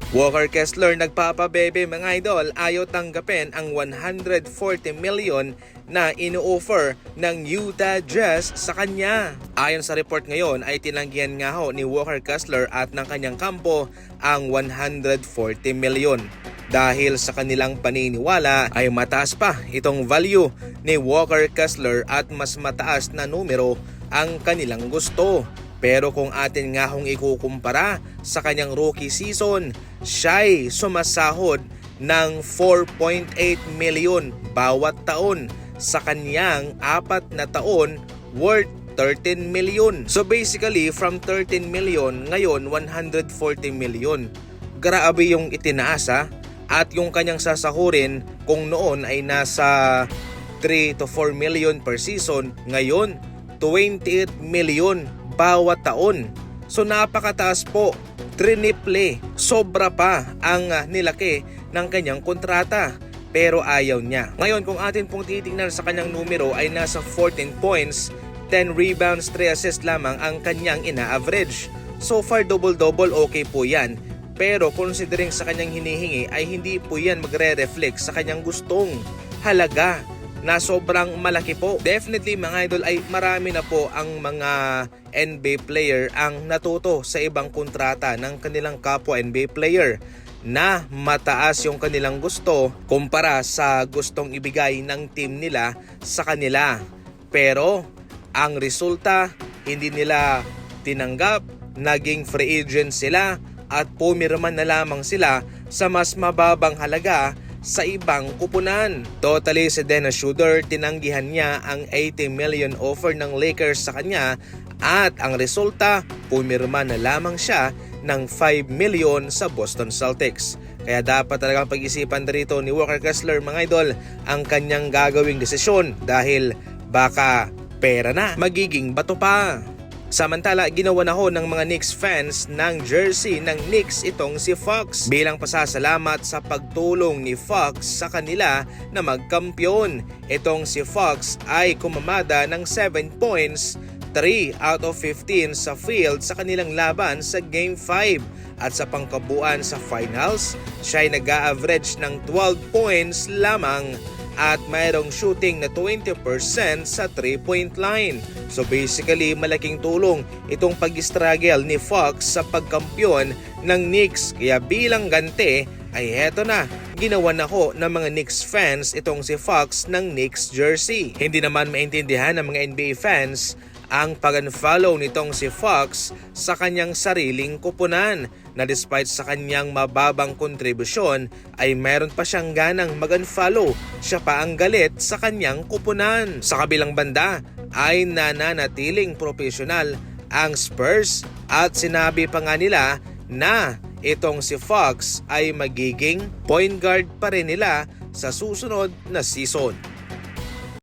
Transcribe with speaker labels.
Speaker 1: Walker Kessler nagpapabebe mga idol, ayaw tanggapin ang 140 million na ino-offer ng Utah Jazz sa kanya. Ayon sa report ngayon ay tinanggihan nga ho ni Walker Kessler at ng kanyang kampo ang 140 million. Dahil sa kanilang paniniwala ay mataas pa itong value ni Walker Kessler at mas mataas na numero ang kanilang gusto. Pero kung atin nga hong ikukumpara sa kanyang rookie season, siya'y sumasahod ng 4.8 million bawat taon sa kanyang 4 na taon worth 13 million. So basically from 13 million ngayon 140 million. Grabe yung itinaas ha. At yung kanyang sasahurin kung noon ay nasa 3 to 4 million per season, ngayon 28 million bawat taon. So napakataas po, triniple, sobra pa ang nilaki ng kanyang kontrata. Pero ayaw niya. Ngayon kung atin pong titingnan sa kanyang numero ay nasa 14 points, 10 rebounds, 3 assists lamang ang kanyang ina-average. So far double-double okay po yan. Pero considering sa kanyang hinihingi ay hindi po yan magre-reflect sa kanyang gustong halaga na sobrang malaki po. Definitely mga idol ay marami na po ang mga NBA player ang natuto sa ibang kontrata ng kanilang kapwa NBA player na mataas yung kanilang gusto kumpara sa gustong ibigay ng team nila sa kanila. Pero ang resulta hindi nila tinanggap, naging free agent sila at pumirma na lamang sila sa mas mababang halaga sa ibang kupunan. Totally si Dennis Schroeder, tinanggihan niya ang 80 million offer ng Lakers sa kanya at ang resulta, pumirma na lamang siya ng 5 million sa Boston Celtics. Kaya dapat talagang pag-isipan dito ni Walker Kessler mga idol ang kanyang gagawing desisyon dahil baka pera na magiging bato pa. Samantala, ginawa na ho ng mga Knicks fans ng jersey ng Knicks itong si Fox bilang pasasalamat sa pagtulong ni Fox sa kanila na magkampiyon. Itong si Fox ay kumamada ng 7 points, 3 out of 15 sa field sa kanilang laban sa Game 5. At sa pangkabuuan sa finals, siya ay nag-a-average ng 12 points lamang at mayroong shooting na 20% sa 3-point line. So basically malaking tulong itong pag-struggle ni Fox sa pagkampiyon ng Knicks. Kaya bilang ganti ay heto na, ginawa na ho ng mga Knicks fans itong si Fox ng Knicks jersey. Hindi naman maintindihan ng mga NBA fans ang pag-unfollow nitong si Fox sa kanyang sariling kupunan na despite sa kanyang mababang kontribusyon ay meron pa siyang ganang mag-unfollow. Siya pa ang galit sa kanyang kupunan. Sa kabilang banda ay nananatiling profesional ang Spurs at sinabi pa nga nila na itong si Fox ay magiging point guard pa rin nila sa susunod na season.